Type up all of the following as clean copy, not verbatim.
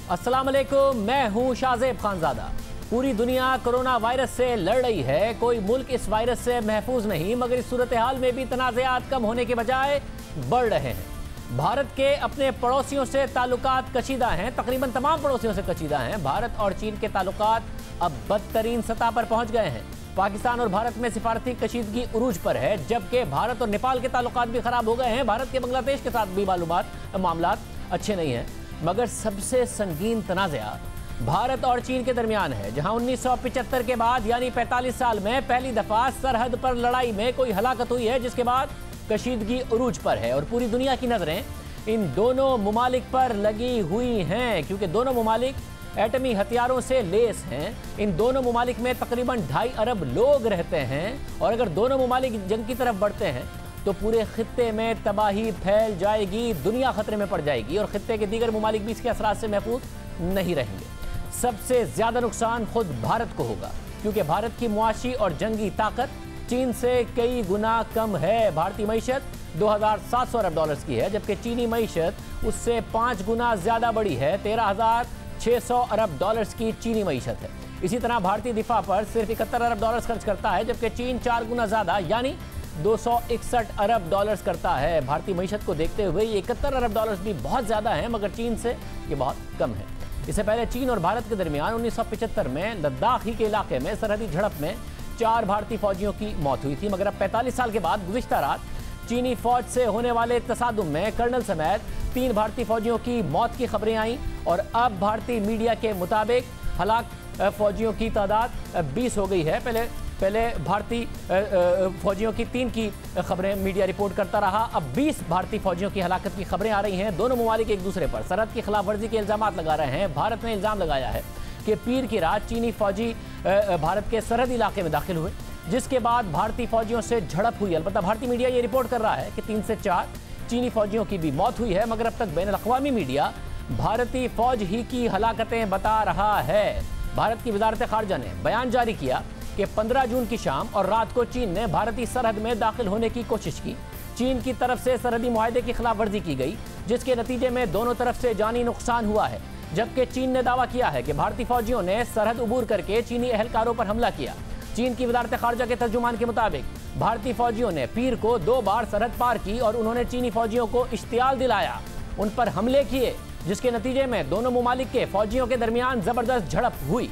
अस्सलाम वालेकुम, मैं हूं शाहजेब खानजादा। पूरी दुनिया कोरोना वायरस से लड़ रही है। कोई मुल्क इस वायरस से महफूज नहीं, मगर इस सूरत हाल में भी तनाज़ात कम होने के बजाय बढ़ रहे हैं। भारत के अपने पड़ोसियों से ताल्लुकात कशीदा हैं, तकरीबन तमाम पड़ोसियों से कशीदा हैं। भारत और चीन के ताल्लुकात अब बदतरीन सतह पर पहुंच गए हैं। पाकिस्तान और भारत में सिफारती कशीदगी उरूज पर है, जबकि भारत और नेपाल के ताल्लुकात भी खराब हो गए हैं। भारत के बांग्लादेश के साथ भी मामलात अच्छे नहीं हैं। मगर सबसे संगीन तनाज़ा भारत और चीन के दरमियान है, जहां 1975 के बाद यानी 45 साल में पहली दफा सरहद पर लड़ाई में कोई हलाकत हुई है, जिसके बाद कशीदगी उरूज पर है और पूरी दुनिया की नजरें इन दोनों मुमालिक पर लगी हुई हैं, क्योंकि दोनों मुमालिक एटमी हथियारों से लेस हैं। इन दोनों मुमालिक में तकरीबन 2.5 अरब लोग रहते हैं और अगर दोनों मुमालिक जंग की तरफ बढ़ते हैं तो पूरे खित्ते में तबाही फैल जाएगी, दुनिया खतरे में पड़ जाएगी और खित्ते के दीगर मुमालिक भी इसके असरात से महफूज नहीं रहेंगे। सबसे ज्यादा नुकसान खुद भारत को होगा, क्योंकि भारत की मुआशी और जंगी ताकत चीन से कई गुना कम है। भारतीय मईशत 2700 अरब डॉलर्स की है, जबकि चीनी मईशत उससे 5 गुना ज्यादा बड़ी है। 13,600 अरब डॉलर्स की चीनी मईशत है। इसी तरह भारतीय दिफा पर सिर्फ 71 अरब डॉलर्स खर्च करता है, जबकि चीन 4 गुना ज्यादा यानी 261 अरब डॉलर्स करता है। भारतीय मईशत को देखते हुए ये 71 अरब डॉलर्स भी बहुत ज़्यादा हैं, मगर चीन से ये बहुत कम है। इससे पहले चीन और भारत के दरमियान 1975 में लद्दाख ही के इलाके में सरहदी झड़प में 4 भारतीय फौजियों की मौत हुई थी, मगर अब 45 साल के बाद गुज़िश्ता रात चीनी फौज से होने वाले तसादुम में कर्नल समेत 3 भारतीय फौजियों की मौत की खबरें आईं और अब भारतीय मीडिया के मुताबिक हलाक फौजियों की तादाद 20 हो गई है। पहले भारतीय फौजियों की 3 की खबरें मीडिया रिपोर्ट करता रहा, अब 20 भारतीय फौजियों की हलाकत की खबरें आ रही हैं। दोनों मुमालिक एक दूसरे पर सरहद की खिलाफ वर्जी के इल्जाम लगा रहे हैं। भारत ने इल्ज़ाम लगाया है कि पीर की रात चीनी फौजी भारत के सरहदी इलाके में दाखिल हुए, जिसके बाद भारतीय फौजियों से झड़प हुई। अलबत्ता भारतीय मीडिया ये रिपोर्ट कर रहा है कि 3 से 4 चीनी फौजियों की भी मौत हुई है, मगर अब तक बैनुल अक़वामी मीडिया भारतीय फौज ही की हलाकतें बता रहा है। भारत की वज़ारत ख़ारजा ने बयान जारी किया कि 15 जून की शाम और रात को चीन ने भारतीय सरहद में दाखिल होने की कोशिश की। चीन की तरफ से सरहदी मुआहदे की खिलाफ वर्जी की गई, जिसके नतीजे में दोनों तरफ से जानी नुकसान हुआ है। जबकि चीन ने दावा किया है कि भारतीय फौजियों ने सरहद उबूर करके चीनी एहलकारों पर हमला किया। चीन की वज़ारत ख़ारजा के तर्जुमान के मुताबिक भारतीय फौजियों ने पीर को 2 बार सरहद पार की और उन्होंने चीनी फौजियों को इश्तियाल दिलाया, उन पर हमले किए, जिसके नतीजे में दोनों मुमालिक के फौजियों के दरमियान जबरदस्त झड़प हुई।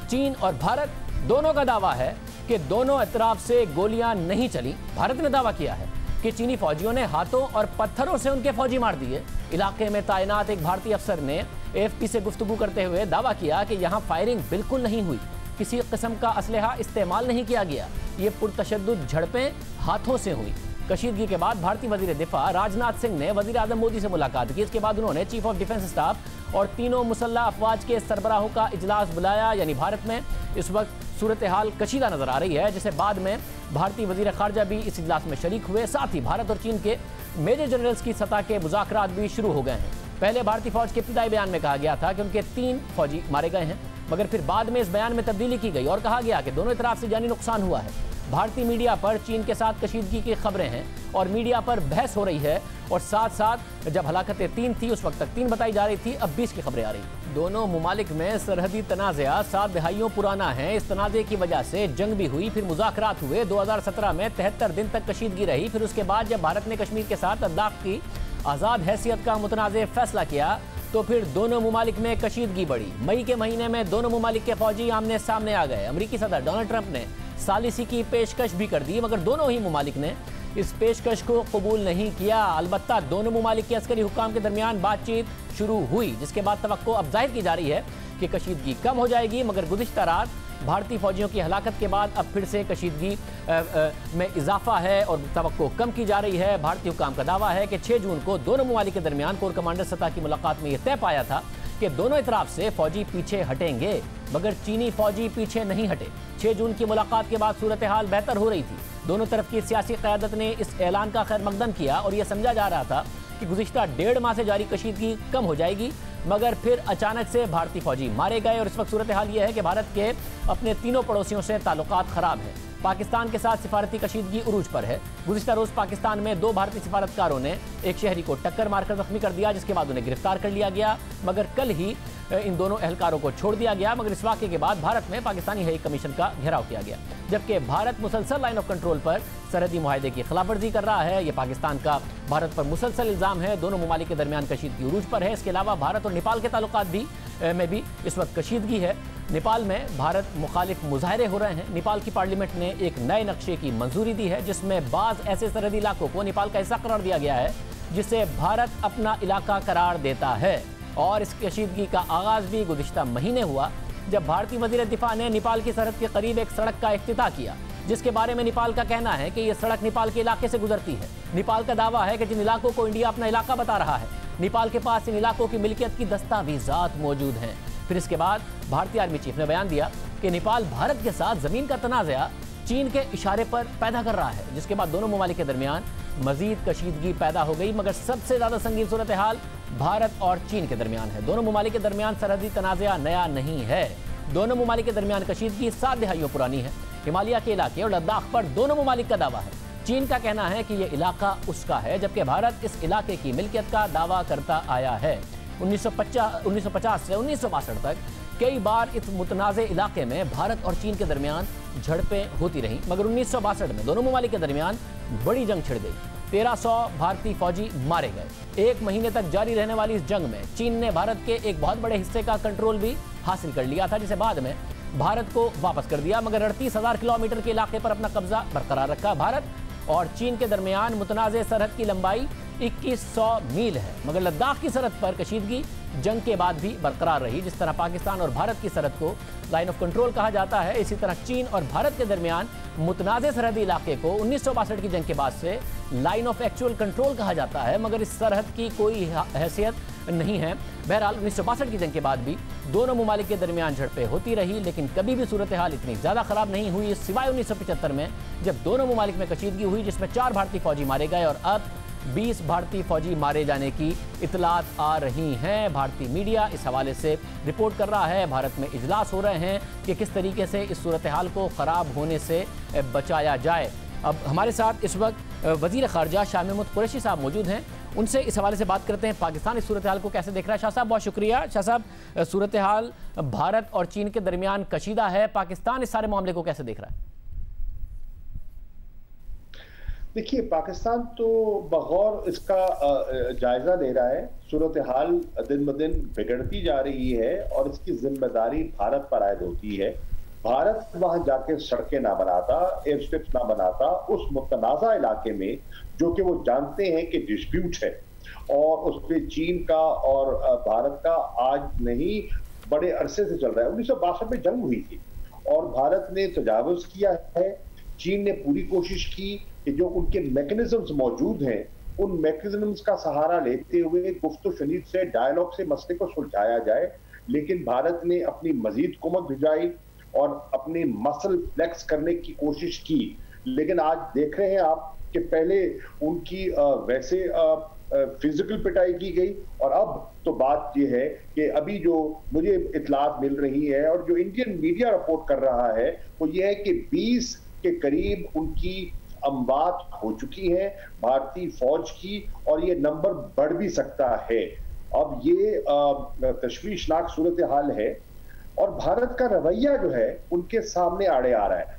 चीन और भारत दोनों का दावा है कि दोनों अतराफ से गोलियां नहीं चली। भारत ने दावा किया है कि चीनी फौजियों ने हाथों और पत्थरों से उनके फौजी मार दिए। इलाके में तैनात एक भारतीय अफसर ने AFP से गुफ्तगू करते हुए दावा किया कि यहाँ फायरिंग बिल्कुल नहीं हुई, किसी किस्म का असलहा इस्तेमाल नहीं किया गया, ये पुरतशद्दुद झड़पें हाथों से हुई। कशीदगी के बाद भारतीय वजीर दिफा राजनाथ सिंह ने वजीर आजम मोदी से मुलाकात की। इसके बाद उन्होंने चीफ ऑफ डिफेंस स्टाफ और तीनों मुसल्लह अफवाज के सरबराहों का इजलास बुलाया। यानी भारत में इस वक्त सूरत हाल कशीदा नजर आ रही है, जिसे बाद में भारतीय वजीर खारजा भी इस इजलास में शरीक हुए। साथ ही भारत और चीन के मेजर जनरल्स की सतह के मुज़ाकरात भी शुरू हो गए हैं। पहले भारतीय फौज के इब्तिदाई बयान में कहा गया था कि उनके 3 फौजी मारे गए हैं, मगर फिर बाद में इस बयान में तब्दीली की गई और कहा गया कि दोनों तरफ से जानी नुकसान हुआ है। भारतीय मीडिया पर चीन के साथ कशीदगी की खबरें हैं और मीडिया पर बहस हो रही है, और साथ साथ जब हलाकतें 3 थी उस वक्त तक 3 बताई जा रही थी, अब 20 की खबरें आ रही। दोनों मुमालिक में सरहदी तनाज़ा 7 दहाइयों पुराना है। इस तनाज़े की वजह से जंग भी हुई, फिर मुज़ाकरात हुए। 2017 में 73 दिन तक कशीदगी रही। फिर उसके बाद जब भारत ने कश्मीर के साथ लद्दाख की आज़ाद हैसियत का मुतनाज़ फैसला किया, तो फिर दोनों मुमालिक में कशीदगी बढ़ी। मई के महीने में दोनों मुमालिक के फौजी आमने सामने आ गए। अमरीकी सदर डोनाल्ड ट्रंप ने सालिसी की पेशकश भी कर दी, मगर दोनों ही मुमालिक ने इस पेशकश को कबूल नहीं किया। अलबत्ता दोनों मुमालिक के अस्करी हुकाम के दरमियान बातचीत शुरू हुई, जिसके बाद तवक्को अब जाहिर की जा रही है कि कशीदगी कम हो जाएगी, मगर गुज़िश्ता रात भारतीय फौजियों की हलाकत के बाद अब फिर से कशीदगी में इजाफा है और तवक्को कम की जा रही है। भारतीय हुकाम का दावा है कि 6 जून को दोनों मुमालिक के दरमियान कोर कमांडर सतह की मुलाकात में यह तय पाया था कि दोनों इतराफ से फौजी पीछे हटेंगे, मगर चीनी फौजी पीछे नहीं हटे। 6 जून की मुलाकात के बाद सूरत हाल बेहतर हो रही थी। दोनों तरफ की सियासी क़यादत ने इस ऐलान का खैर मकदम किया और यह समझा जा रहा था कि गुज़िश्ता 1.5 माह से जारी कशीदगी कम हो जाएगी, मगर फिर अचानक से भारतीय फौजी मारे गए। और इस वक्त सूरत हाल यह है कि भारत के अपने तीनों पड़ोसियों से ताल्लुकात ख़राब हैं। पाकिस्तान के साथ सिफारती कशीदगी उरूज पर है। गुज़िश्ता रोज़ पाकिस्तान में 2 भारतीय सिफारतकारों ने एक शहरी को टक्कर मारकर जख्मी कर दिया, जिसके बाद उन्हें गिरफ्तार कर लिया गया। मगर कल ही इन दोनों एहलकारों को छोड़ दिया गया, मगर इस वाक़े के बाद भारत में पाकिस्तानी हाई कमीशन का घेराव किया गया, जबकि भारत मुसलसल लाइन ऑफ कंट्रोल पर सरहदी मुआहदे की खिलाफवर्जी कर रहा है। यह पाकिस्तान का भारत पर मुसलसल इल्ज़ाम है। दोनों ममालिक के दरमियान कशीदगी उरूज पर है। इसके अलावा भारत और नेपाल के ताल्लुकात में भी इस वक्त कशीदगी है। नेपाल में भारत मुखालिफ मुजाहरे हो रहे हैं। नेपाल की पार्लियामेंट ने एक नए नक्शे की मंजूरी दी है, जिसमें बाज़ ऐसे सरहदी इलाकों को नेपाल का हिस्सा करार दिया गया है जिसे भारत अपना इलाका करार देता है। और इस कशीदगी का आगाज़ भी गुज़िश्ता महीने हुआ, जब भारतीय वज़ीर दिफा ने नेपाल की सरहद के करीब एक सड़क का इफ्तिताह किया, जिसके बारे में नेपाल का कहना है कि यह सड़क नेपाल के इलाके से गुजरती है। नेपाल का दावा है कि जिन इलाकों को इंडिया अपना इलाका बता रहा है, नेपाल के पास इन इलाकों की मिल्कियत की दस्तावेजात मौजूद हैं। फिर इसके बाद भारतीय आर्मी चीफ ने बयान दिया कि नेपाल भारत के साथ जमीन का तनाज़ा चीन के इशारे पर पैदा कर रहा है, जिसके बाद दोनों ममालिक के दरमियान मजीद कशीदगी पैदा हो गई। मगर सबसे ज्यादा संगीन सूरत हाल भारत और चीन के दरमियान है। दोनों ममालिक के दरमियान सरहदी तनाज़ा नया नहीं है। दोनों ममालिक के दरमियान कशीदगी 7 दहाइयों पुरानी है। हिमालय के इलाके और लद्दाख पर दोनों ममालिक का दावा है। चीन का कहना है कि यह इलाका उसका है, जबकि भारत इस इलाके की मिल्कियत का दावा करता आया है। 1950 से 1962 तक कई बार इस मुतनाज़े इलाके में भारत और चीन के दरमियान झड़पें होती रहीं, मगर 1962 में दोनों ममालिक के दरमियान बड़ी जंग छिड़ गई। 1300 भारतीय फौजी मारे गए। 1 महीने तक जारी रहने वाली इस जंग में चीन ने भारत के एक बहुत बड़े हिस्से का कंट्रोल भी हासिल कर लिया था, जिसे बाद में भारत को वापस कर दिया, मगर 38,000 किलोमीटर के इलाके पर अपना कब्जा बरकरार रखा। भारत और चीन के दरमियान मुतनाज़े सरहद की लंबाई 2100 मील है, मगर लद्दाख की सरहद पर कशीदगी जंग के बाद भी बरकरार रही। जिस तरह पाकिस्तान और भारत की सरहद को लाइन ऑफ कंट्रोल कहा जाता है, इसी तरह चीन और भारत के दरमियान मुतनाज़े सरहदी इलाके को 1962 की जंग के बाद से लाइन ऑफ एक्चुअल कंट्रोल कहा जाता है, मगर इस सरहद की कोई हैसियत नहीं है। बहरहाल 1962 की जंग के बाद भी दोनों ममालिक के दरमियान झड़पें होती रही, लेकिन कभी भी सूरत हाल इतनी ज़्यादा ख़राब नहीं हुई, सिवाय 1975 में, जब दोनों ममालिक में कशीदगी हुई, जिसमें 4 भारतीय फौजी मारे गए और अब 20 भारतीय फौजी मारे जाने की इतलात आ रही हैं। भारतीय मीडिया इस हवाले से रिपोर्ट कर रहा है। भारत में इजलास हो रहे हैं कि किस तरीके से इस सूरत हाल को ख़राब होने से बचाया जाए। अब हमारे साथ इस वक्त वज़ीर ख़ारजा शाह महमूद कुरैशी साहब मौजूद हैं, उनसे इस हवाले से बात करते हैं। पाकिस्तान इस सूरत हाल को कैसे देख रहा है? शाह साहब बहुत शुक्रिया। शाह साहब, सूरत हाल भारत और चीन के दरमियान कशीदा है, पाकिस्तान इस सारे मामले को कैसे देख रहा है? देखिए, पाकिस्तान तो बगौर इसका जायजा ले रहा है। सूरत हाल दिन ब दिन बिगड़ती जा रही है और इसकी जिम्मेदारी भारत पर आयद होती है। भारत वहां जाके सड़कें ना बनाता, एयर स्ट्रिप्स ना बनाता, उस मुतनाज़ा इलाके में जो कि वो जानते हैं कि डिस्प्यूट है और उस पर चीन का और भारत का आज नहीं बड़े अरसे से चल रहा है। 1962 में जंग हुई थी और भारत ने तजावुज़ किया है। चीन ने पूरी कोशिश की कि जो उनके मैकेनिज्म्स मौजूद हैं, उन मैकेनिज्म्स का सहारा लेते हुए गुफ्तो शनीद से, डायलॉग से मसले को सुलझाया जाए, लेकिन भारत ने अपनी मजीद कुमक भिजाई और अपनी मसल फ्लेक्स करने की कोशिश की। लेकिन आज देख रहे हैं आप कि पहले उनकी वैसे फिजिकल पिटाई की गई और अब तो बात यह है कि अभी जो मुझे इतलात मिल रही है और जो इंडियन मीडिया रिपोर्ट कर रहा है वो ये है कि 20 के करीब उनकी अमवात हो चुकी है भारतीय फौज की, और ये नंबर बढ़ भी सकता है। अब ये तशवीशनाक सूरत हाल है और भारत का रवैया जो है उनके सामने आड़े आ रहा है।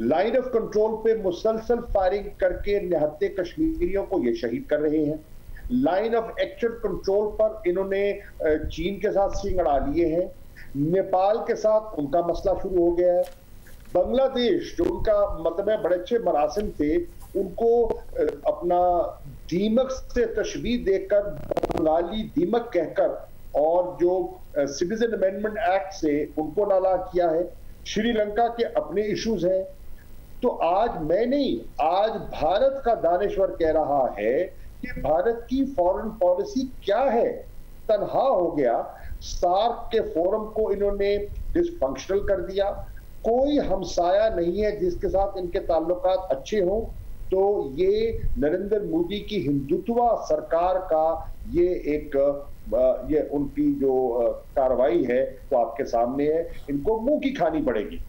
लाइन ऑफ कंट्रोल पे मुसलसल फायरिंग करके निहत्ते कश्मीरियों को ये शहीद कर रहे हैं। लाइन ऑफ एक्चुअल कंट्रोल पर इन्होंने चीन के साथ सिंग अड़ा लिए हैं। नेपाल के साथ उनका मसला शुरू हो गया है। बांग्लादेश जो उनका मतलब है बड़े अच्छे मरासिम थे, उनको अपना दीमक से तशबीह देकर बंगाली दीमक कहकर और जो सिटीजन अमेंडमेंट एक्ट से उनको नाला किया है। श्रीलंका के अपने इश्यूज हैं। तो आज मैं नहीं, आज भारत का दानिश्वर कह रहा है कि भारत की फॉरेन पॉलिसी क्या है। तनहा हो गया, सार्क के फोरम को इन्होंने डिसफंक्शनल कर दिया। कोई हमसाया नहीं है जिसके साथ इनके ताल्लुकात अच्छे हों। तो ये नरेंद्र मोदी की हिंदुत्व सरकार का ये उनकी जो कार्रवाई है वो आपके सामने है। इनको मुंह की खानी पड़ेगी।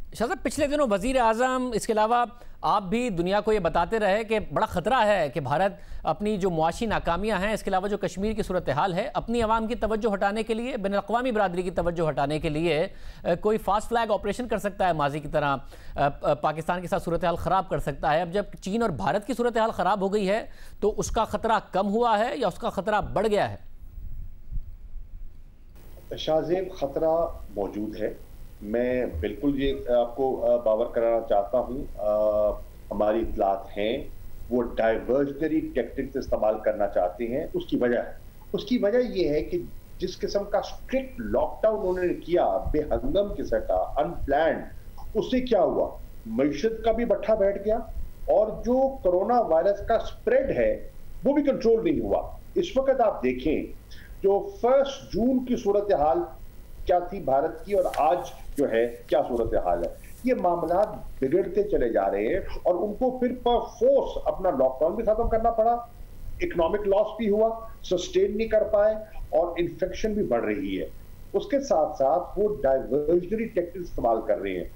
शाह साहब, पिछले दिनों वजीर आजम, इसके अलावा आप भी दुनिया को ये बताते रहे कि बड़ा ख़तरा है कि भारत अपनी जो मुआशी नाकामियां हैं, इसके अलावा जो कश्मीर की सूरत हाल है, अपनी आवाम की तवज्जो हटाने के लिए, बैन अक़वामी बरादरी की तवज्जो हटाने के लिए कोई फास्ट फ्लैग ऑपरेशन कर सकता है, माजी की तरह पाकिस्तान के साथ सूरत हाल ख़राब कर सकता है। अब जब चीन और भारत की सूरत हाल ख़राब हो गई है तो उसका ख़तरा कम हुआ है या उसका ख़तरा बढ़ गया है? शाहजेब, खतरा मौजूद है। मैं बिल्कुल ये आपको बावर कराना चाहता हूँ। हमारी इत्तलात हैं वो डाइवर्जनरी टेक्टिक्स इस्तेमाल करना चाहते हैं। उसकी वजह ये है कि जिस किस्म का स्ट्रिक्ट लॉकडाउन उन्होंने किया बेहंगम किस्म का, अनप्लान्ड, उससे क्या हुआ, मईशत का भी बट्ठा बैठ गया और जो कोरोना वायरस का स्प्रेड है वो भी कंट्रोल नहीं हुआ। इस वक्त आप देखें जो 1 जून की सूरत हाल क्या थी भारत की और आज जो है क्या सूरत हाल है, ये मामला बिगड़ते चले जा रहे हैं और उनको फिर पर फोर्स अपना लॉकडाउन भी खत्म करना पड़ा, इकोनॉमिक लॉस भी हुआ, सस्टेन नहीं कर पाए और इन्फेक्शन भी बढ़ रही है। उसके साथ साथ वो डाइवर्जनरी टेक्टिक्स इस्तेमाल कर रहे हैं।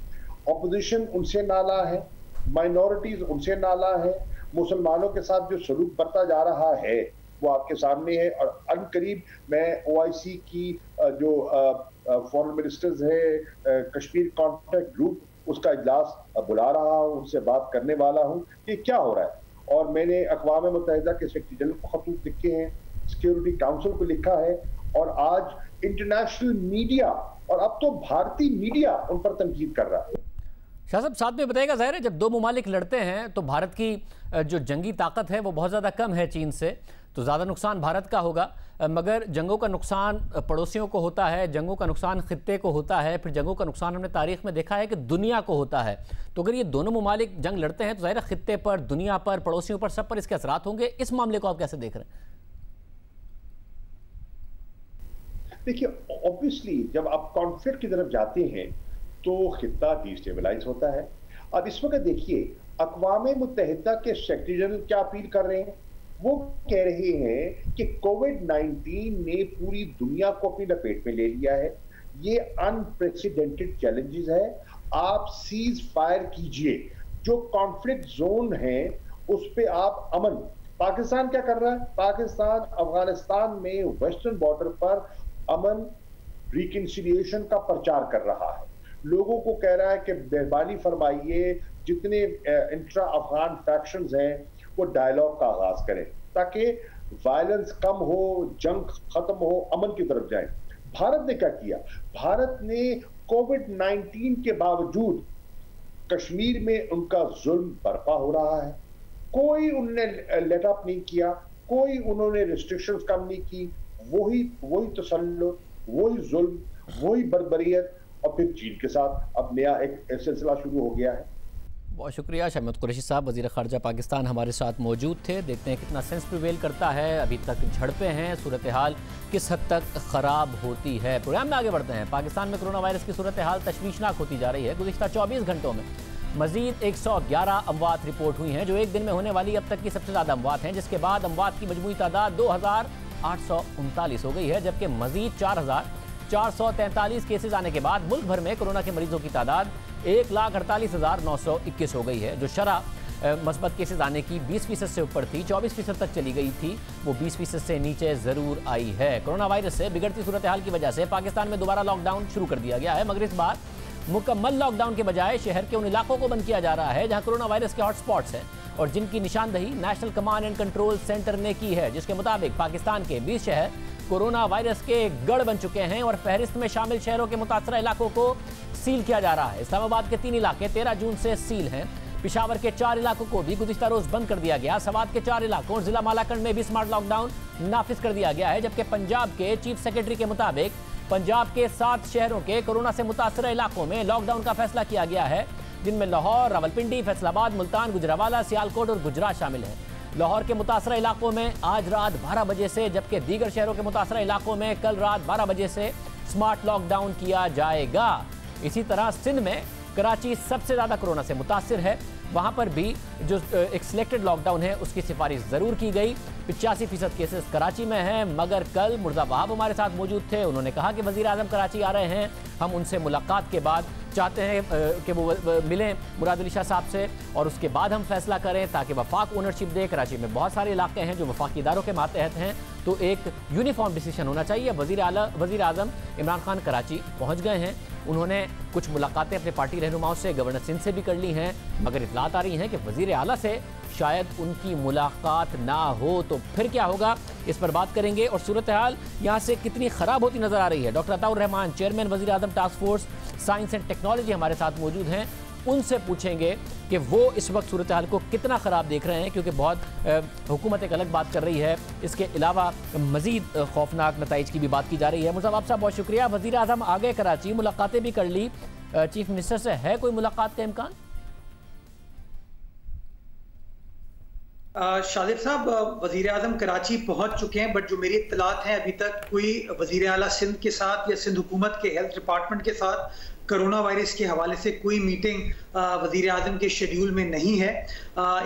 ऑपोजिशन उनसे नाला है, माइनॉरिटीज उनसे नाला है, मुसलमानों के साथ जो सलूक बरता जा रहा है वो आपके सामने है। और अनकरीब मैं OIC की जो फॉरेन मिनिस्टर्स है, कश्मीर कॉन्टैक्ट ग्रुप, उसका इजलास बुला रहा हूँ, उनसे बात करने वाला हूँ कि क्या हो रहा है। और मैंने अक़वाम मुत्तहिदा के सेक्रेटरी जनरल को खतूत लिखे हैं, सिक्योरिटी काउंसिल को लिखा है और आज इंटरनेशनल मीडिया और अब तो भारतीय मीडिया उन पर तनकीद कर रहा है। शाह साहब, साथ में बताइएगा, ज़ाहिर है जब दो ममालिक लड़ते हैं तो भारत की जो जंगी ताकत है वो बहुत ज़्यादा कम है चीन से, तो ज़्यादा नुकसान भारत का होगा। मगर जंगों का नुकसान पड़ोसियों को होता है, जंगों का नुकसान खित्ते को होता है, फिर जंगों का नुकसान हमने तारीख में देखा है कि दुनिया को होता है। तो अगर ये दोनों ममालिक जंग लड़ते हैं तो ज़ाहिर है खित्ते पर, दुनिया पर, पड़ोसियों पर, सब पर इसके असरात होंगे। इस मामले को आप कैसे देख रहे हैं? देखिए, ऑब्वियसली जब आप कॉन्फ्लिक्ट की तरफ जाते हैं तो खित्ता डिस्टेबलाइज होता है। अब इस वक्त देखिए, अक़वाम मुत्तहिदा के सेक्रेटरी जनरल क्या अपील कर रहे हैं, वो कह रहे हैं कि कोविड-19 ने पूरी दुनिया को अपनी लपेट में ले लिया है, ये अनप्रेसिडेंटेड चैलेंजेस है, आप सीज फायर कीजिए, जो कॉन्फ्लिक्ट जोन है उस पे आप अमन। पाकिस्तान क्या कर रहा है, पाकिस्तान अफगानिस्तान में वेस्टर्न बॉर्डर पर अमन रिकंसिलिएशन का प्रचार कर रहा है, लोगों को कह रहा है कि मेहरबानी फरमाइए जितने इंट्रा अफगान फैक्शंस हैं वो डायलॉग का आगाज करें ताकि वायलेंस कम हो, जंग खत्म हो, अमन की तरफ जाए। भारत ने क्या किया, भारत ने कोविड-19 के बावजूद कश्मीर में उनका जुल्म बर्पा हो रहा है, कोई उनने लेट अप नहीं किया, कोई उन्होंने रिस्ट्रिक्शंस कम नहीं की, वही तसल्लुत, वही जुल्म, वही बर्बरियत, और फिर चीन के साथ अब नया एक सिलसिला शुरू हो गया है। बहुत शुक्रिया शामिद कुरैशी साहब, वज़ीर ख़ारजा पाकिस्तान हमारे साथ मौजूद थे। देखते हैं कितना सेंस प्रिवेल करता है। अभी तक झड़पें हैं, सूरत हाल किस हद तक ख़राब होती है। प्रोग्राम में आगे बढ़ते हैं। पाकिस्तान में कोरोना वायरस की सूरत हाल तशवीशनाक होती जा रही है। गुज़िश्ता 24 घंटों में मज़ीद 111 अमवात रिपोर्ट हुई हैं, जो एक दिन में होने वाली अब तक की सबसे ज़्यादा अमवात हैं, जिसके बाद अमवात की मजमूई तादाद 2839 हो गई है, जबकि मज़ीद 4443 केसेज आने के बाद मुल्क भर में कोरोना के मरीजों की तादाद 1,48,921 हो गई है, जो शरह मस्बत केसेज आने की 20% से ऊपर थी, 24% तक चली गई थी, वो 20% से नीचे ज़रूर आई है। कोरोना वायरस से बिगड़ती सूरत हाल की वजह से पाकिस्तान में दोबारा लॉकडाउन शुरू कर दिया गया है, मगर इस बार मुकम्मल लॉकडाउन के बजाय शहर के उन इलाकों को बंद किया जा रहा है जहाँ कोरोना वायरस के हॉटस्पॉट्स हैं और जिनकी निशानदही national command and control centre ने की है, जिसके मुताबिक पाकिस्तान के 20 शहर कोरोना वायरस के गढ़ बन चुके हैं और फहरिस्त में शामिल शहरों के मुतासरा इलाकों को सील किया जा रहा है। इस्लामाबाद के 3 इलाके 13 जून से सील हैं। पिशावर के 4 इलाकों को भी गुज़िश्ता रोज बंद कर दिया गया। सवात के 4 इलाकों और जिला मालाकंड में भी स्मार्ट लॉकडाउन नाफिज कर दिया गया है, जबकि पंजाब के चीफ सेक्रेटरी के मुताबिक पंजाब के 7 शहरों के कोरोना से मुतासरा इलाकों में लॉकडाउन का फैसला किया गया है, जिनमें लाहौर, रावलपिंडी, फैसलाबाद, मुल्तान, गुजरावाला, सियालकोट और गुजरात शामिल हैं। लाहौर के मुतासरा इलाकों में आज रात 12 बजे से, जबकि दीगर शहरों के मुतासरा इलाकों में कल रात 12 बजे से स्मार्ट लॉकडाउन किया जाएगा। इसी तरह सिंध में कराची सबसे ज़्यादा कोरोना से मुतासिर है, वहाँ पर भी जो एक सिलेक्टेड लॉकडाउन है उसकी सिफारिश ज़रूर की गई। 85% केसेस कराची में हैं, मगर कल मुर्जा वहाब हमारे साथ मौजूद थे। उन्होंने कहा कि वज़ीर आज़म कराची आ रहे हैं, हम उनसे मुलाकात के बाद चाहते हैं कि वो मिलें मुराद अली शाह साहब से और उसके बाद हम फैसला करें ताकि वफाक ओनरशिप दे। कराची में बहुत सारे इलाके हैं जो वफाकी इदारों के मातहत हैं, तो एक यूनिफॉर्म डिसीजन होना चाहिए। वज़ीर आज़म इमरान खान कराची पहुँच गए हैं, उन्होंने कुछ मुलाकातें अपने पार्टी रहनुमाओं से, गवर्नर सिंध से भी कर ली हैं, मगर इतलात आ रही हैं कि वज़ीर आला से शायद उनकी मुलाकात ना हो। तो फिर क्या होगा, इस पर बात करेंगे। और सूरत हाल यहाँ से कितनी ख़राब होती नज़र आ रही है, डॉक्टर अताउर रहमान, चेयरमैन वज़ीर आज़म task force science and technology हमारे साथ मौजूद हैं, उनसे पूछेंगे कि वो इस वक्त सूरत हाल को कितना ख़राब देख रहे हैं, क्योंकि बहुत हुकूमत एक अलग बात कर रही है, इसके अलावा मज़ीद खौफनाक नताइज की भी बात की जा रही है। मुज़फ़्फ़र साहब बहुत शुक्रिया। वज़ीर आज़म आ गए कराची, मुलाकातें भी कर ली, चीफ मिनिस्टर से है कोई मुलाकात का इम्कान? शादिब साहब वज़ीर आज़म कराची पहुंच चुके हैं, बट जो मेरी इत्तलात हैं अभी तक कोई वज़ीर आला सिंध के साथ या सिंध हुकूमत के हेल्थ डिपार्टमेंट के साथ कोरोना वायरस के हवाले से कोई मीटिंग वज़ीर आज़म के शेड्यूल में नहीं है।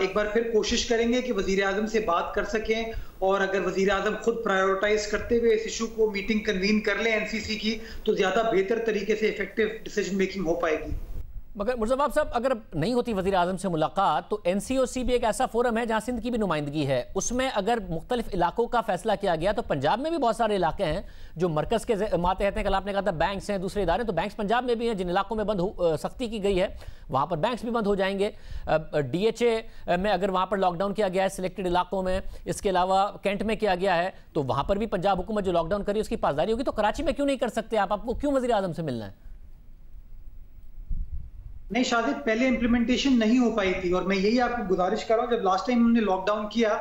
एक बार फिर कोशिश करेंगे कि वज़ीर आज़म से बात कर सकें, और अगर वज़ीर आज़म खुद प्रायोरिटाइज करते हुए इस इशू को मीटिंग कन्वीन कर लें एनसीसी की, तो ज़्यादा बेहतर तरीके से इफेक्टिव डिसीजन मेकिंग हो पाएगी। मगर मुर्ज़फ़्फ़र साहब, अगर नहीं होती वज़ीर आज़म से मुलाकात, तो NCOC भी एक ऐसा फोरम है जहाँ सिंध की भी नुमाइंदगी है, उसमें अगर मुख्तलिफ इलाकों का फैसला किया गया तो पंजाब में भी बहुत सारे इलाके हैं जो मरकज़ के मातहत हैं। कल आपने कहा था बैंक्स हैं, दूसरे इदारे, तो बैंक्स पंजाब में भी हैं, जिन इलाकों में सख्ती की गई है वहाँ पर बैंक्स भी बंद हो जाएंगे। DHA में अगर वहाँ पर लॉकडाउन किया गया है सिलेक्टेड इलाकों में, इसके अलावा कैंट में किया गया है, तो वहाँ पर भी पंजाब हुकूमत जो लॉकडाउन करी उसकी पासदारी होगी। तो कराची में क्यों नहीं कर सकते आपको क्यों वज़ीर आज़म से मिलना है? नहीं शादिद, पहले इंप्लीमेंटेशन नहीं हो पाई थी, और मैं यही आपको गुजारिश कर रहा हूँ, जब लास्ट टाइम हमने लॉकडाउन किया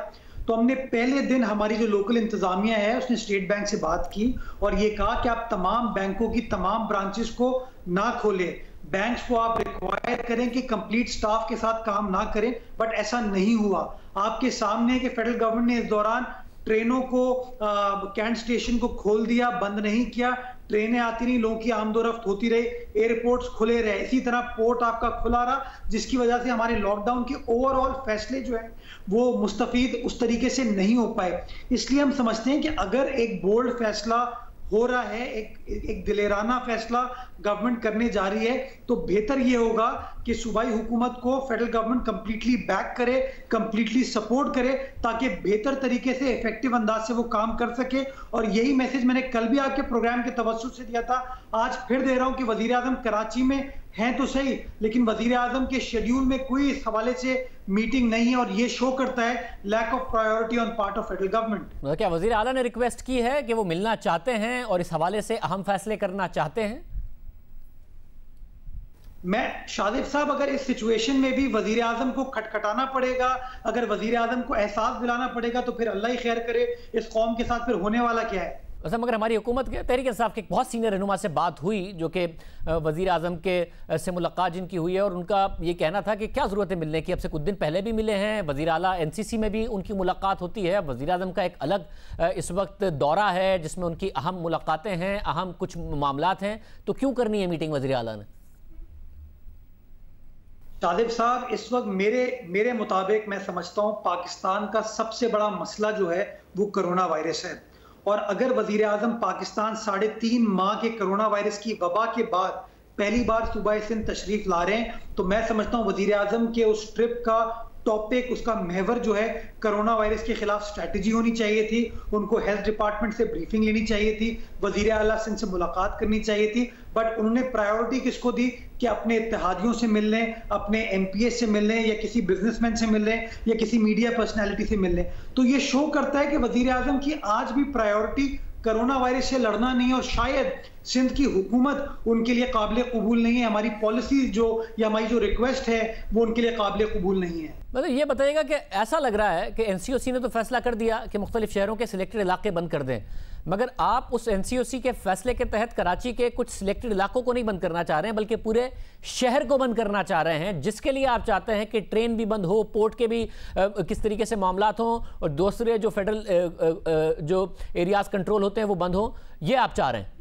तो हमने पहले दिन हमारी जो लोकल इंतजामिया है उसने स्टेट बैंक से बात की और ये कहा कि आप तमाम बैंकों की तमाम ब्रांचेस को ना खोलें, बैंक्स को आप रिक्वायर करें कि कंप्लीट स्टाफ के साथ काम ना करें, बट ऐसा नहीं हुआ। आपके सामने कि फेडरल गवर्नमेंट ने इस दौरान ट्रेनों को कैंट स्टेशन को खोल दिया, बंद नहीं किया, ट्रेनें आती रही, लोगों की आमदोरफ्त होती रही, एयरपोर्ट्स खुले रहे, इसी तरह पोर्ट आपका खुला रहा, जिसकी वजह से हमारे लॉकडाउन के ओवरऑल फैसले जो है वो मुस्तफीद उस तरीके से नहीं हो पाए। इसलिए हम समझते हैं कि अगर एक बोल्ड फैसला हो रहा है, एक दिलेराना फैसला गवर्नमेंट करने जा रही है, तो बेहतर ये होगा कि सूबाई हुकूमत को फेडरल गवर्नमेंट कंप्लीटली बैक करे, कंप्लीटली सपोर्ट करे, ताकि बेहतर तरीके से इफेक्टिव अंदाज से वो काम कर सके। और यही मैसेज मैंने कल भी आपके प्रोग्राम के तवज्जुह से दिया था, आज फिर दे रहा हूं कि वजीर आजम कराची में हैं तो सही, लेकिन वजीर आजम के शेड्यूल में कोई इस हवाले से मीटिंग नहीं है, और ये शो करता है lack of priority on part of federal government. क्या वजीर आला ने रिक्वेस्ट की है कि वो मिलना चाहते हैं और इस हवाले से अहम फैसले करना चाहते हैं? मैं शादिब साहब, अगर इस सिचुएशन में भी वजीर आजम को खटखटाना पड़ेगा, अगर वजीर आजम को एहसास दिलाना पड़ेगा, तो फिर अल्लाह ही खैर करे, इस कौम के साथ फिर होने वाला क्या है। वैसे मगर हमारी हुकूमत के तहरीक इंसाफ के बहुत सीनियर रहनुमा से बात हुई, जो कि वज़ीर आज़म के से मुलाकात जिनकी हुई है, और उनका ये कहना था कि क्या ज़रूरत है मिलने की, अब से कुछ दिन पहले भी मिले हैं, वज़ीर आला NCC में भी उनकी मुलाकात होती है, वज़ीर आज़म का एक अलग इस वक्त दौरा है जिसमें उनकी अहम मुलाकातें हैं, अहम कुछ मामलात हैं, तो क्यों करनी है मीटिंग वज़ीर आला ने? शादिब साहब, इस वक्त मेरे मुताबिक मैं समझता हूँ पाकिस्तान का सबसे बड़ा मसला जो है वो कोरोना वायरस है, और अगर वजीर आजम पाकिस्तान 3.5 माह के कोरोना वायरस की वबा के बाद पहली बार सूबा सिंध तशरीफ ला रहे हैं, तो मैं समझता हूँ वजीर आजम के उस ट्रिप का टॉपिक, उसका महवर जो है कोरोना वायरस के खिलाफ स्ट्रैटेजी होनी चाहिए थी, उनको हेल्थ डिपार्टमेंट से ब्रीफिंग लेनी चाहिए थी, वजीर आला सिंध से मुलाकात करनी चाहिए थी, बट उन्होंने प्रायोरिटी किसको दी कि अपने इत्तेहादियों से मिल लें, अपने MPS से मिल लें, या किसी बिजनेसमैन से मिल लें, या किसी मीडिया पर्सनैलिटी से मिल लें। तो ये शो करता है कि वजीर आजम की आज भी प्रायोरिटी कोरोना वायरस से लड़ना नहीं है, और शायद सिंध की हुकूमत उनके लिए काबिल कबूल नहीं है, हमारी पॉलिसी जो या हमारी जो रिक्वेस्ट है वो उनके लिए काबिल कबूल नहीं है। मतलब ये बताइएगा कि ऐसा लग रहा है कि NCOC ने तो फैसला कर दिया कि मुख्तलिफ शहरों के सिलेक्टेड इलाके बंद कर दें, मगर आप उस NCOC के फैसले के तहत कराची के कुछ सिलेक्टेड इलाकों को नहीं बंद करना चाह रहे हैं, बल्कि पूरे शहर को बंद करना चाह रहे हैं, जिसके लिए आप चाहते हैं कि ट्रेन भी बंद हो, पोर्ट के भी किस तरीके से मामलात हों, और दूसरे जो फेडरल जो एरियाज कंट्रोल होते हैं वो बंद हो, ये आप चाह रहे हैं?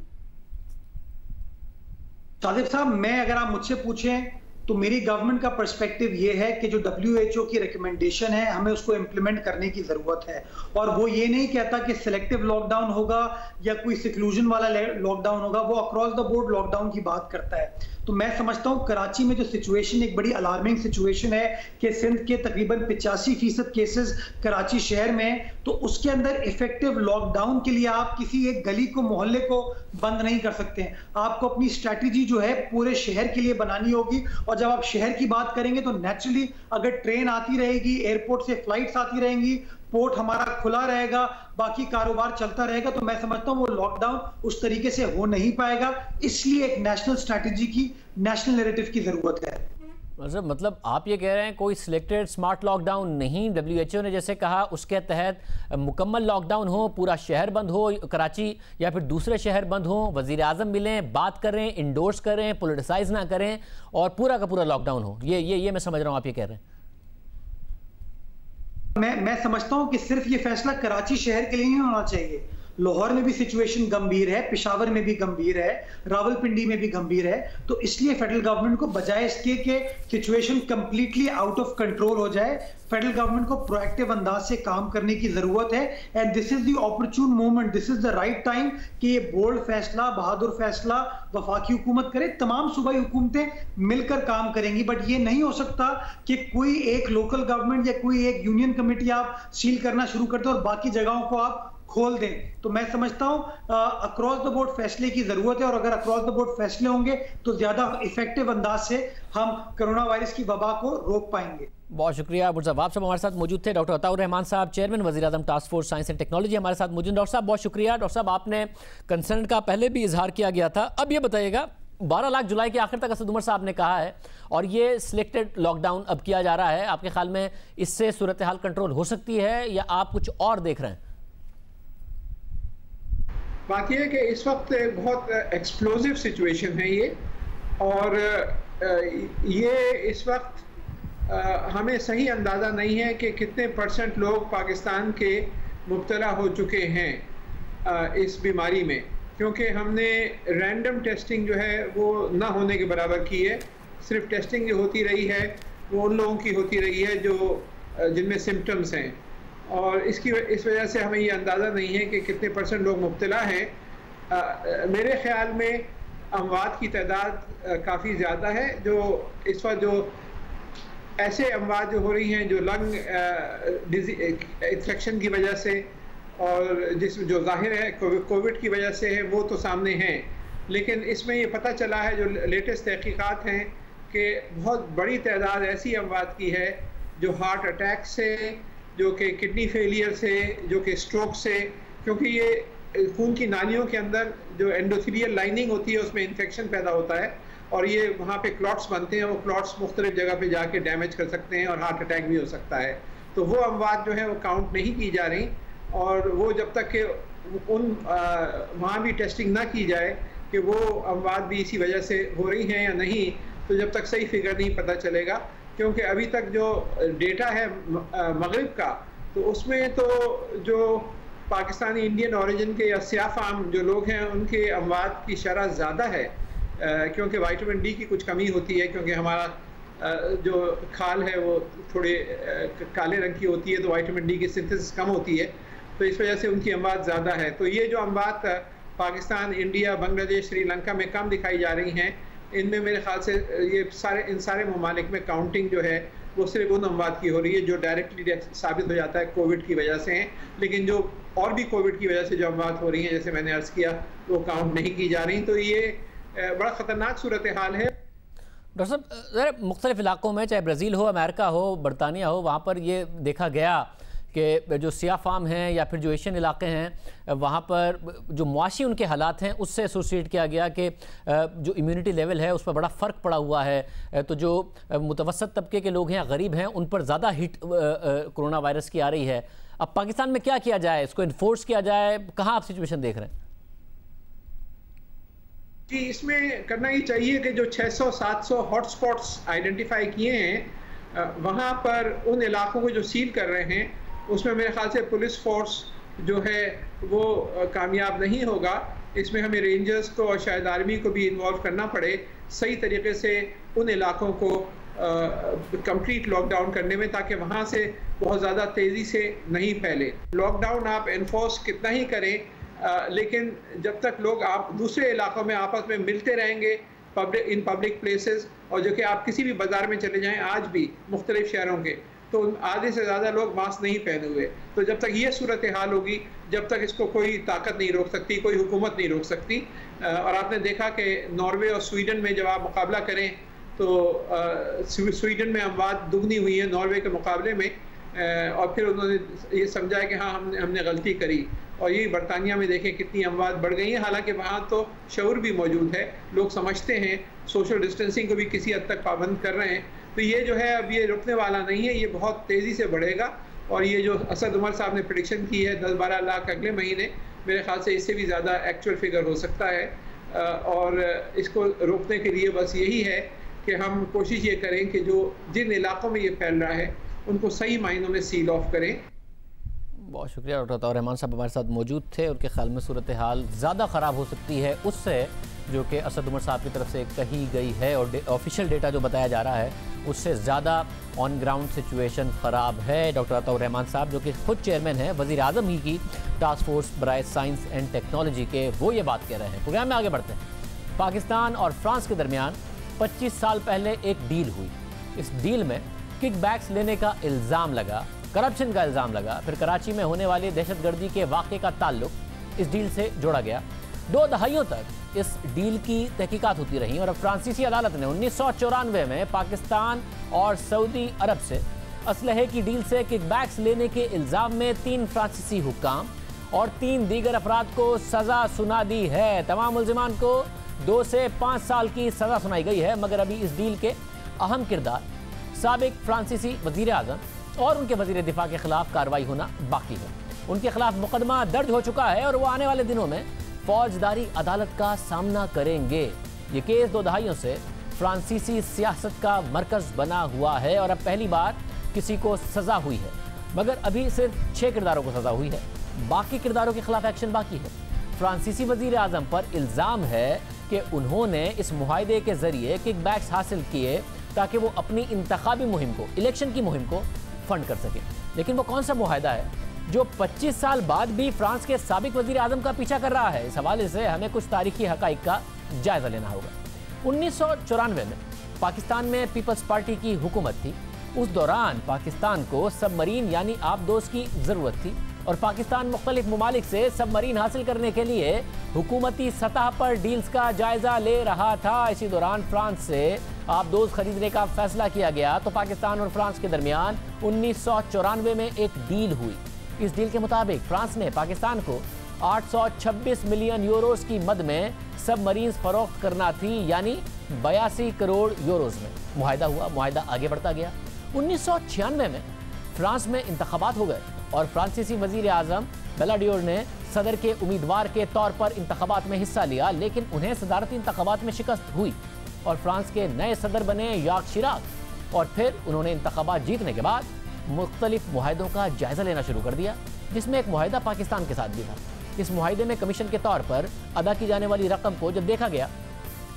शादिब साहब, मैं अगर आप मुझसे पूछें तो मेरी गवर्नमेंट का पर्सपेक्टिव ये है कि जो WHO की रिकमेंडेशन है हमें उसको इम्प्लीमेंट करने की जरूरत है। और वो ये नहीं कहता कि सिलेक्टिव लॉकडाउन होगा या कोई सिक्लूजन वाला लॉकडाउन होगा, वो अक्रॉस द बोर्ड लॉकडाउन की बात करता है। तो मैं समझता हूँ कराची में जो सिचुएशन एक बड़ी अलार्मिंग सिचुएशन है कि सिंध के तकरीबन 85% केसेस कराची शहर में, तो उसके अंदर इफेक्टिव लॉकडाउन के लिए आप किसी एक गली को मोहल्ले को बंद नहीं कर सकते हैं। आपको अपनी स्ट्रैटेजी जो है पूरे शहर के लिए बनानी होगी। और जब आप शहर की बात करेंगे तो नेचुरली अगर ट्रेन आती रहेगी, एयरपोर्ट से फ्लाइट्स आती रहेंगी, पोर्ट हमारा खुला रहेगा, बाकी कारोबार चलता रहेगा, तो मैं समझता हूं वो लॉकडाउन उस तरीके से हो नहीं पाएगा। इसलिए एक नेशनल स्ट्रैटेजी की, नेशनल नैरेटिव की जरूरत है। मतलब आप ये कह रहे हैं कोई सिलेक्टेड स्मार्ट लॉकडाउन नहीं, WHO ने जैसे कहा उसके तहत मुकम्मल लॉकडाउन हो, पूरा शहर बंद हो, कराची या फिर दूसरे शहर बंद हो, वजीर आजम मिलें, बात करें, इंडोर्स करें, पोलिटिसाइज ना करें और पूरा का पूरा लॉकडाउन हो। ये मैं समझ रहा हूँ आप ये कह रहे हैं। मैं समझता हूं कि सिर्फ ये फैसला कराची शहर के लिए नहीं होना चाहिए। लाहौर में भी सिचुएशन गंभीर है, पेशावर में भी गंभीर है, रावलपिंडी में भी गंभीर है। तो इसलिए फेडरल गवर्नमेंट को बजाय इसके कि situation completely out of control हो जाए, फेडरल गवर्नमेंट को प्रोएक्टिव अंदाज से काम करने की जरूरत है। And this is the opportune moment, this is the right time कि ये बोल्ड फैसला, बहादुर फैसला वफाकी हुकूमत करे। तमाम सूबाई हुकूमतें मिलकर काम करेंगी, बट ये नहीं हो सकता कि कोई एक लोकल गवर्नमेंट या कोई एक यूनियन कमेटी आप सील करना शुरू कर दो और बाकी जगहों को आप खोल दें। तो मैं समझता हूं अक्रॉस द बोर्ड फैसले की जरूरत है, और अगर अक्रॉस द बोर्ड फैसले होंगे तो ज्यादा इफेक्टिव अंदाज से हम कोरोना वायरस की वबा को रोक पाएंगे। बहुत शुक्रिया मुर्तज़ा साहब हमारे साथ मौजूद थे। डॉक्टर अताउर रहमान साहब, चेयरमैन वज़ीर आज़म task force science and technology, हमारे साथ मौजूद। डॉक्टर साहब बहुत शुक्रिया। डॉक्टर साहब आपने कंसर्न का पहले भी इजहार किया गया था, अब ये बताइएगा 12 लाख जुलाई के आखिर तक असद उमर साहब ने कहा है और ये सिलेक्टेड लॉकडाउन अब किया जा रहा है, आपके ख्याल में इससे सूरत हाल कंट्रोल हो सकती है या आप कुछ और देख रहे हैं? बात यह है कि इस वक्त एक बहुत एक्सप्लोजिव सिचुएशन है ये, और ये इस वक्त हमें सही अंदाज़ा नहीं है कि कितने % लोग पाकिस्तान के मुब्तला हो चुके हैं इस बीमारी में, क्योंकि हमने रैंडम टेस्टिंग जो है वो ना होने के बराबर की है। सिर्फ टेस्टिंग जो होती रही है वो उन लोगों की होती रही है जो जिनमें सिम्टम्स हैं, और इस वजह से हमें ये अंदाज़ा नहीं है कि कितने % लोग मुब्तला हैं। मेरे ख्याल में अमवात की तादाद काफ़ी ज़्यादा है। जो इस वक्त जो ऐसे अमवात जो हो रही हैं जो लंग इन्फेक्शन की वजह से और जिसमें जो जाहिर है कोविड की वजह से है, वो तो सामने हैं, लेकिन इसमें ये पता चला है जो लेटेस्ट तहकीकात हैं कि बहुत बड़ी तादाद ऐसी अमवात की है जो हार्ट अटैक से, जो कि किडनी फेलियर से, जो कि स्ट्रोक से, क्योंकि ये खून की नालियों के अंदर जो एंडोथेलियल लाइनिंग होती है उसमें इन्फेक्शन पैदा होता है और ये वहाँ पे क्लॉट्स बनते हैं। वो क्लॉट्स मुख्तलिफ जगह पे जाके डैमेज कर सकते हैं और हार्ट अटैक भी हो सकता है। तो वो अमवात जो है वो काउंट नहीं की जा रही, और वो जब तक कि वहाँ भी टेस्टिंग ना की जाए कि वो अमवात भी इसी वजह से हो रही हैं या नहीं, तो जब तक सही फिगर नहीं पता चलेगा। क्योंकि अभी तक जो डेटा है मगरिब का, तो उसमें तो जो पाकिस्तानी इंडियन ओरिजिन के या सियाफाम जो लोग हैं उनके अमवात की शरह ज़्यादा है, क्योंकि विटामिन डी की कुछ कमी होती है, क्योंकि हमारा जो खाल है वो थोड़े काले रंग की होती है, तो विटामिन डी की सिंथेसिस कम होती है, तो इस वजह से उनकी अमवात ज़्यादा है। तो ये जो अमवात पाकिस्तान, इंडिया, बांग्लादेश, श्रीलंका में कम दिखाई जा रही हैं, इनमें मेरे ख्याल से ये इन सारे ममालिक में काउंटिंग जो है वो सिर्फ उन अमवात की हो रही है जो डायरेक्टली साबित हो जाता है कोविड की वजह से हैं, लेकिन जो और भी कोविड की वजह से जो अमवात हो रही हैं, जैसे मैंने अर्ज़ किया, वो काउंट नहीं की जा रही। तो ये बड़ा ख़तरनाक सूरत हाल है। डॉक्टर साहब, मुख्तलिफ इलाकों में चाहे ब्राज़ील हो, अमेरिका हो, बरतानिया हो, वहाँ पर ये देखा गया कि जो सिया फार्म हैं या फिर जो एशियन इलाके हैं, वहाँ पर जो मुआशी उनके हालात हैं उससे एसोसिएट किया गया कि जो इम्यूनिटी लेवल है उस पर बड़ा फ़र्क पड़ा हुआ है। तो जो मुतवसत तबके के लोग हैं, गरीब हैं, उन पर ज़्यादा हिट कोरोना वायरस की आ रही है। अब पाकिस्तान में क्या किया जाए, इसको इन्फोर्स किया जाए, कहाँ आप सिचुएशन देख रहे हैं? कि इसमें करना ही चाहिए कि जो 600-700 हॉटस्पॉट्स आइडेंटिफाई किए हैं, वहाँ पर उन इलाकों को जो सील कर रहे हैं उसमें मेरे ख्याल से पुलिस फोर्स जो है वो कामयाब नहीं होगा, इसमें हमें रेंजर्स को और शायद आर्मी को भी इन्वॉल्व करना पड़े सही तरीके से उन इलाकों को कंप्लीट लॉकडाउन करने में, ताकि वहाँ से बहुत ज़्यादा तेज़ी से नहीं फैले। लॉकडाउन आप एनफोर्स कितना ही करें, लेकिन जब तक लोग आप दूसरे इलाकों में आपस में मिलते रहेंगे पब्लिक प्लेसेस, और जो कि आप किसी भी बाज़ार में चले जाएं आज भी मुख्तलिफ शहरों के, तो आधे से ज़्यादा लोग मास्क नहीं पहने हुए। तो जब तक ये सूरत हाल होगी, जब तक इसको कोई ताकत नहीं रोक सकती, कोई हुकूमत नहीं रोक सकती। और आपने देखा कि नॉर्वे और स्वीडन में जब आप मुकाबला करें तो स्वीडन में अमवात दुगनी हुई है नॉर्वे के मुकाबले में, और फिर उन्होंने ये समझा है कि हाँ हमने गलती करी। और यही बरतानिया में देखें कितनी अमवात बढ़ गई हैं, हालांकि वहाँ तो शऊर भी मौजूद है, लोग समझते हैं, सोशल डिस्टेंसिंग को भी किसी हद तक पाबंद कर रहे हैं। तो ये जो है अब ये रुकने वाला नहीं है, ये बहुत तेज़ी से बढ़ेगा। और ये जो असद उमर साहब ने प्रेडिक्शन की है 10-12 लाख अगले महीने, मेरे ख्याल से इससे भी ज़्यादा एक्चुअल फिगर हो सकता है। और इसको रोकने के लिए बस यही है कि हम कोशिश ये करें कि जो जिन इलाकों में ये फैल रहा है उनको सही मायनों में सील ऑफ करें। बहुत शुक्रिया डॉक्टर अताउर रहमान साहब हमारे साथ मौजूद थे। उनके ख्याल में सूरत हाल ज़्यादा ख़राब हो सकती है उससे जो कि असद उमर साहब की तरफ से कही गई है, और ऑफिशियल डेटा जो बताया जा रहा है उससे ज़्यादा ऑन ग्राउंड सिचुएशन ख़राब है। डॉक्टर अताउर रहमान साहब जो कि खुद चेयरमैन हैं वज़ीर आज़म ही की टास्क फोर्स बराए साइंस एंड टेक्नोलॉजी के, वो ये बात कह रहे हैं। प्रोग्राम में आगे बढ़ते हैं। पाकिस्तान और फ्रांस के दरमियान 25 साल पहले एक डील हुई। इस डील में किकबैक्स लेने का इल्ज़ाम लगा, करप्शन का इल्ज़ाम लगा। फिर कराची में होने वाली दहशतगर्दी के वाक़े का ताल्लुक इस डील से जोड़ा गया। 2 दहाइयों तक इस डील की तहकीकात होती रही और अब फ्रांसीसी अदालत ने 1994 में पाकिस्तान और सऊदी अरब से असलहे की डील से किकबैक्स लेने के इल्ज़ाम में 3 फ्रांसीसी हुक्काम और 3 दीगर अफराद को सज़ा सुना दी है। तमाम मुल्ज़िमान को 2 से 5 साल की सज़ा सुनाई गई है, मगर अभी इस डील के अहम किरदार साबिक फ्रांसीसी वज़ीर आज़म और उनके वज़ीर दिफा के खिलाफ कार्रवाई होना बाकी है। उनके खिलाफ मुकदमा दर्ज हो चुका है और वो आने वाले दिनों में फौजदारी अदालत का सामना करेंगे। ये केस 2 दहाइयों से फ्रांसीसी सियासत का मरकज़ बना हुआ है और अब पहली बार किसी को सज़ा हुई है, मगर अभी सिर्फ 6 किरदारों को सज़ा हुई है, बाकी किरदारों के खिलाफ एक्शन बाकी है। फ्रांसीसी वज़ीर आज़म पर इल्ज़ाम है कि उन्होंने इस मुआहदे के ज़रिए किकबैक्स हासिल किए ताकि वो अपनी इंतखाबी मुहिम को, इलेक्शन की मुहिम को फंड कर सके। लेकिन वो कौन सा मुआहदा है जो 25 साल बाद भी फ्रांस के साबिक वज़ीर आज़म का पीछा कर रहा है? इस हवाले से हमें कुछ तारीखी हक़ाइक़ का जायज़ा लेना होगा। 1994 में पाकिस्तान में पीपल्स पार्टी की हुकूमत थी। उस दौरान पाकिस्तान को सबमरीन यानी आबदोज़ की ज़रूरत थी और पाकिस्तान मुख्तलिफ ममालिक से सबमरीन हासिल करने के लिए हुकूमती सतह पर डील्स का जायज़ा ले रहा था। इसी दौरान फ्रांस से आबदोज़ खरीदने का फैसला किया गया तो पाकिस्तान और फ्रांस के दरमियान 1994 में एक डील हुई। इस डील के मुताबिक फ्रांस ने पाकिस्तान को 826 मिलियन यूरोस की मद में सबमरीन्स फरोख्त करना थी, यानी 82 करोड़ यूरोस में। मुआहदा हुआ, मुआहदा आगे बढ़ता गया। 1996 में फ्रांस में इंतखाबात हो गए और फ्रांसीसी वज़ीर आज़म बेलाडियोर ने सदर के उम्मीदवार के तौर पर इंतखाबात में हिस्सा लिया, लेकिन उन्हें सदारती इंतखाबात में शिकस्त हुई और फ्रांस के नए सदर बने याक शिराक। और फिर उन्होंने इंतखाबात जीतने के बाद मुख्तलिफ मुआहदों का जायज़ा लेना शुरू कर दिया, जिसमें एक मुआहदा पाकिस्तान के साथ भी था। इस मुआहदे में कमीशन के तौर पर अदा की जाने वाली रकम को जब देखा गया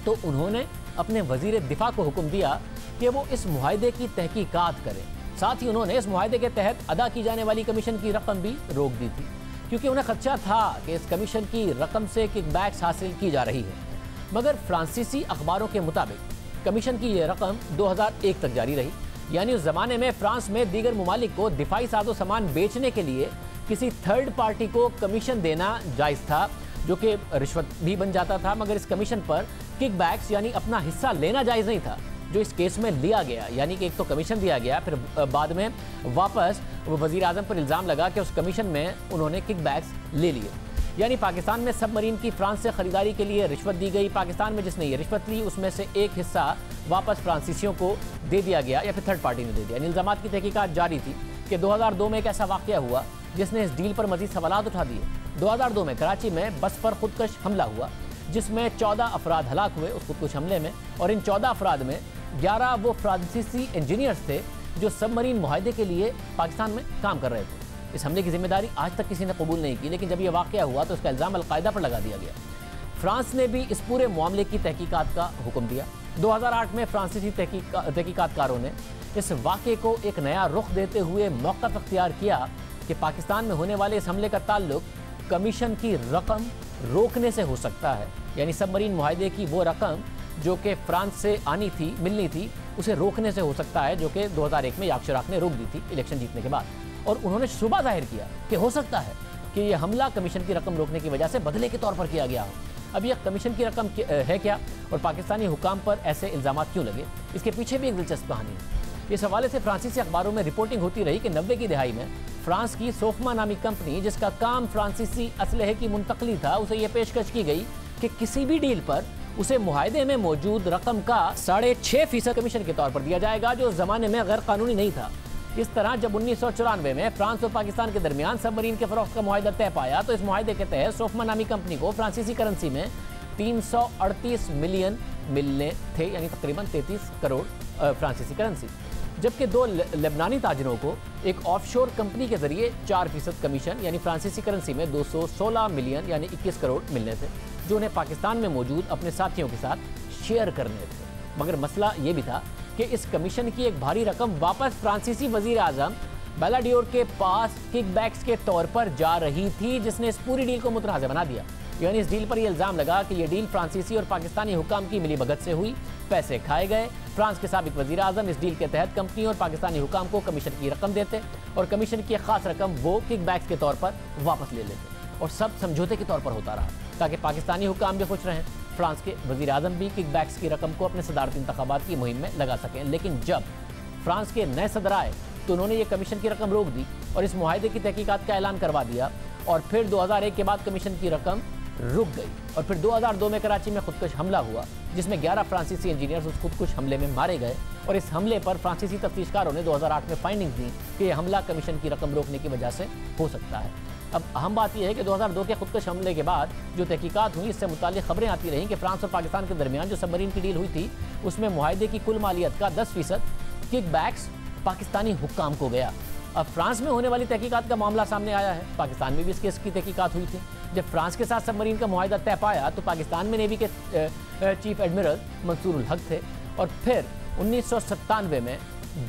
तो उन्होंने अपने वज़ीर दिफा को हुक्म दिया कि वो इस मुआहदे की तहकीकात करें। साथ ही उन्होंने इस मुआहदे के तहत अदा की जाने वाली कमीशन की रकम भी रोक दी थी, क्योंकि उन्हें खदशा था कि इस कमीशन की रकम से किकबैक्स हासिल की जा रही है। मगर फ्रांसीसी अखबारों के मुताबिक कमीशन की ये रकम 2001 तक जारी रही, यानी उस ज़माने में फ्रांस में दीगर ममालिक को दिफाई साजो सामान बेचने के लिए किसी थर्ड पार्टी को कमीशन देना जायज़ था, जो कि रिश्वत भी बन जाता था। मगर इस कमीशन पर किकबैक्स यानी अपना हिस्सा लेना जायज़ नहीं था, जो इस केस में लिया गया। यानी कि एक तो कमीशन दिया गया, फिर बाद में वापस वो वज़ीर आज़म पर इल्ज़ाम लगा कि उस कमीशन में उन्होंने किकबैक्स ले लिए। यानी पाकिस्तान में सबमरीन की फ्रांस से ख़रीदारी के लिए रिश्वत दी गई। पाकिस्तान में जिसने ये रिश्वत ली उसमें से एक हिस्सा वापस फ्रांसीसियों को दे दिया गया या फिर थर्ड पार्टी ने दे दिया। इल्ज़ामात की तहकीकात जारी थी कि 2002 में एक ऐसा वाक़या हुआ जिसने इस डील पर मज़ीद सवालात उठा दिए। 2002 में कराची में बस पर खुदकश हमला हुआ, जिसमें 14 अफराद हलाक हुए उस खुदकुश हमले में, और इन 14 अफराद में 11 वो फ्रांसीसी इंजीनियर्स थे जो सबमरीन मुआहदे के लिए पाकिस्तान में काम कर रहे थे। इस हमले की जिम्मेदारी आज तक किसी ने कबूल नहीं की, लेकिन जब यह वाक़या हुआ तो उसका इल्ज़ाम अल-कायदा पर लगा दिया गया। फ्रांस ने भी इस पूरे मामले की तहकीकात का हुक्म दिया। 2008 में फ्रांसीसी तहकीकातकारों ने इस वाक़े को एक नया रुख देते हुए मौक़िफ़ अख्तियार किया कि पाकिस्तान में होने वाले इस हमले का ताल्लुक कमीशन की रकम रोकने से हो सकता है, यानी सबमरीन मुआहदे की वो रकम जो कि फ्रांस से मिलनी थी उसे रोकने से हो सकता है, जो कि 2001 में याक शिराक ने रोक दी थी इलेक्शन जीतने के बाद। और उन्होंने शुबा जाहिर किया कि हो सकता है कि यह हमला कमीशन की रकम रोकने की वजह से बदले के तौर पर किया गया हो। अब यह कमीशन की रकम है क्या और पाकिस्तानी हुकाम पर ऐसे इल्ज़ाम क्यों लगे, इसके पीछे भी एक दिलचस्प कहानी है। इस हवाले से फ्रांसीसी अखबारों में रिपोर्टिंग होती रही कि 90 की दिहाई में फ्रांस की सोफमा नामी कंपनी, जिसका काम फ्रांसीसी असलहे की मुंतकली था, उसे यह पेशकश की गई कि किसी भी डील पर उसे मुआहदे में मौजूद रकम का 6.5% कमीशन के तौर पर दिया जाएगा, जो उस जमाने में गैर कानूनी नहीं था। इस तरह जब 1994 में फ्रांस और पाकिस्तान के दरमियान सबमरीन के फरोख्त का मुआहदा तय पाया, तो इस मुआहदे के तहत सोफमा नामी कंपनी को फ्रांसीसी करेंसी में 338 मिलियन मिलने थे, यानी तकरीबन 33 करोड़ फ्रांसीसी करेंसी, जबकि 2 लेबनानी ताजरों को एक ऑफशोर कंपनी के जरिए 4% कमीशन यानी फ्रांसीसी करेंसी में 216 मिलियन यानी 21 करोड़ मिलने थे, जो उन्हें पाकिस्तान में मौजूद अपने साथियों के साथ शेयर करने थे। मगर मसला ये भी था कि इस कमीशन की एक भारी रकम वापस फ्रांसीसी वजीर आजम बैलाडियोर के पास किकबैक्स के तौर पर जा रही थी, जिसने इस पूरी डील को मुतनाज़ बना दिया। यानी इस डील पर यह इल्ज़ाम लगा कि यह डील फ्रांसीसी और पाकिस्तानी हुकाम की मिलीभगत से हुई, पैसे खाए गए। फ्रांस के साबिक वजीर आजम इस डील के तहत कंपनी और पाकिस्तानी हुकाम को कमीशन की रकम देते और कमीशन की एक खास रकम वो किकबैक्स के तौर पर वापस ले लेते, और सब समझौते के तौर पर होता रहा ताकि पाकिस्तानी हुकाम भी खुश रहें, फ्रांस के वजीर आजम भी किकबैक्स की रकम को अपने सदारती इंतखाबात की मुहिम में लगा सकें। लेकिन जब फ्रांस के नए सदर आए तो उन्होंने ये कमीशन की रकम रोक दी और इस मुआहदे की तहकीकात का ऐलान करवा दिया, और फिर 2001 के बाद कमीशन की रकम रुक गई। और फिर 2002 में कराची में खुदकुश हमला हुआ, जिसमें 11 फ्रांसीसी इंजीनियर्स उस खुदकुश हमले में मारे गए, और इस हमले पर फ्रांसीसी तफ्तीशकारों ने 2008 में फाइंडिंग दी कि यह हमला कमीशन की रकम रोकने की वजह से हो सकता है। अब अहम बात यह है कि 2002 के खुदकुश हमले के बाद जो तहकीकात हुई, इससे मुताल्लिक खबरें आती रहीं कि फ्रांस और पाकिस्तान के दरमियान जो सबमरीन की डील हुई थी, उसमें मुआहदे की कुल मालियत का 10% किकबैक्स पाकिस्तानी हुक्काम को गया। अब फ्रांस में होने वाली तहकीकात का मामला सामने आया है, पाकिस्तान में भी इस केस की तहकीकात हुई थी। जब फ्रांस के साथ सबमरीन का मुआहदा तय पाया तो पाकिस्तान में नेवी के चीफ एडमिरल मंसूर उल हक थे, और फिर 1997 में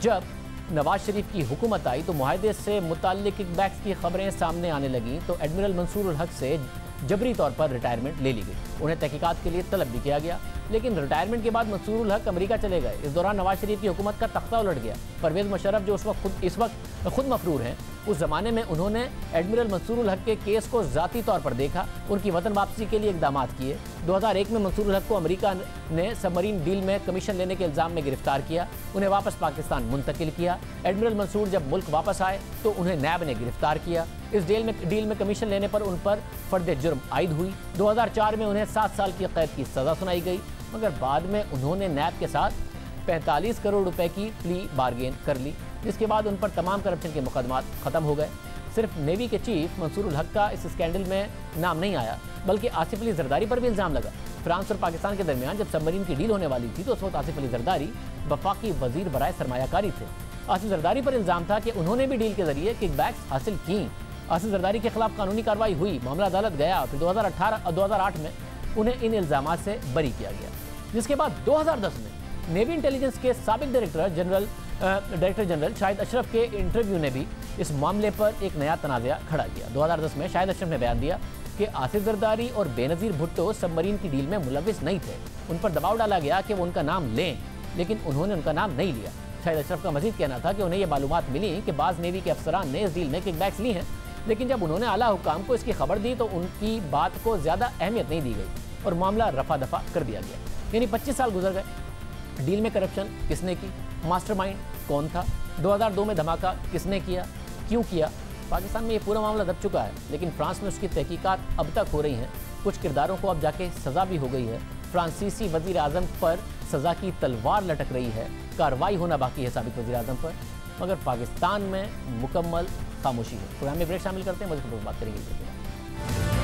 जब नवाज शरीफ की हुकूमत आई तो मुआहदे से मुताल्लिक किकबैक्स की खबरें सामने आने लगीं, तो एडमिरल मंसूर उल हक से जबरी तौर पर रिटायरमेंट ले ली गई। उन्हें तहकीकात के लिए तलब भी किया गया, लेकिन रिटायरमेंट के बाद मंसूर उल हक अमेरिका चले गए। इस दौरान नवाज शरीफ की हुकूमत का तख्ता उलट गया। परवेज़ मुशर्रफ जो इस वक्त खुद मफरूर हैं, उस ज़माने में उन्होंने एडमिरल मंसूर उल हक के केस को ज़ाती तौर पर देखा, उनकी वतन वापसी के लिए इक़दामात किए। 2001 में मंसूर उल हक को अमेरिका ने सबमरीन डील में कमीशन लेने के इल्ज़ाम में गिरफ्तार किया, उन्हें वापस पाकिस्तान मुंतकिल किया। एडमिरल मंसूर जब मुल्क वापस आए तो उन्हें नैब ने गिरफ्तार किया। इस डील में कमीशन लेने पर उन पर फर्द जुर्म आयद हुई। 2004 में उन्हें 7 साल की कैद की सज़ा सुनाई गई, मगर बाद में उन्होंने नैब के साथ 45 करोड़ रुपए की प्ली बार्गेन कर ली, जिसके बाद उन पर तमाम करप्शन के मुकदमात ख़त्म हो गए। सिर्फ नेवी के चीफ मंसूर उल हक का इस स्कैंडल में नाम नहीं आया, बल्कि आसिफ अली जरदारी पर भी इल्ज़ाम लगा। फ्रांस और पाकिस्तान के दरमियान जब सबमरीन की डील होने वाली थी तो उस वक्त आसिफ अली जरदारी वफाकी वजीर बराए सरमायाकारी थे। आसिफ जरदारी पर इल्ज़ाम था कि उन्होंने भी डील के जरिए किकबैक्स हासिल की। आसिफ जरदारी के खिलाफ कानूनी कार्रवाई हुई, मामला अदालत गया, फिर 2008 में उन्हें इन इल्ज़ामात से बरी किया गया, जिसके बाद 2010 में नेवी इंटेलिजेंस के साबिक डायरेक्टर जनरल शाहिद अशरफ के इंटरव्यू ने भी इस मामले पर एक नया तनाज़ा खड़ा किया। 2010 में शाहिद अशरफ ने बयान दिया कि आसिफ जरदारी और बेनज़ीर भुट्टो सबमरीन की डील में मुलविस नहीं थे। उन पर दबाव डाला गया कि वो उनका नाम लें, लेकिन उन्होंने उनका नाम नहीं लिया। शाहिद अशरफ का मजीद कहना था कि उन्हें यह मालूमात मिली कि बाज़ नेवी के अफसरान ने इस डील में किकबैक्स ली हैं, लेकिन जब उन्होंने आला हुकाम को इसकी खबर दी तो उनकी बात को ज़्यादा अहमियत नहीं दी गई और मामला रफा दफा कर दिया गया। यानी 25 साल गुजर गए। डील में करप्शन किसने की, मास्टरमाइंड कौन था, 2002 में धमाका किसने किया, क्यों किया, पाकिस्तान में ये पूरा मामला दब चुका है, लेकिन फ्रांस में उसकी तहकीकात अब तक हो रही हैं। कुछ किरदारों को अब जाके सज़ा भी हो गई है। फ्रांसीसी वज़ीर आज़म पर सज़ा की तलवार लटक रही है, कार्रवाई होना बाकी है साबिक वज़ीर आज़म पर, मगर पाकिस्तान में मुकम्मल खामोशी है। प्रोग्राम में ब्रेक शामिल करते हैं, मज़ीद बात करेंगे।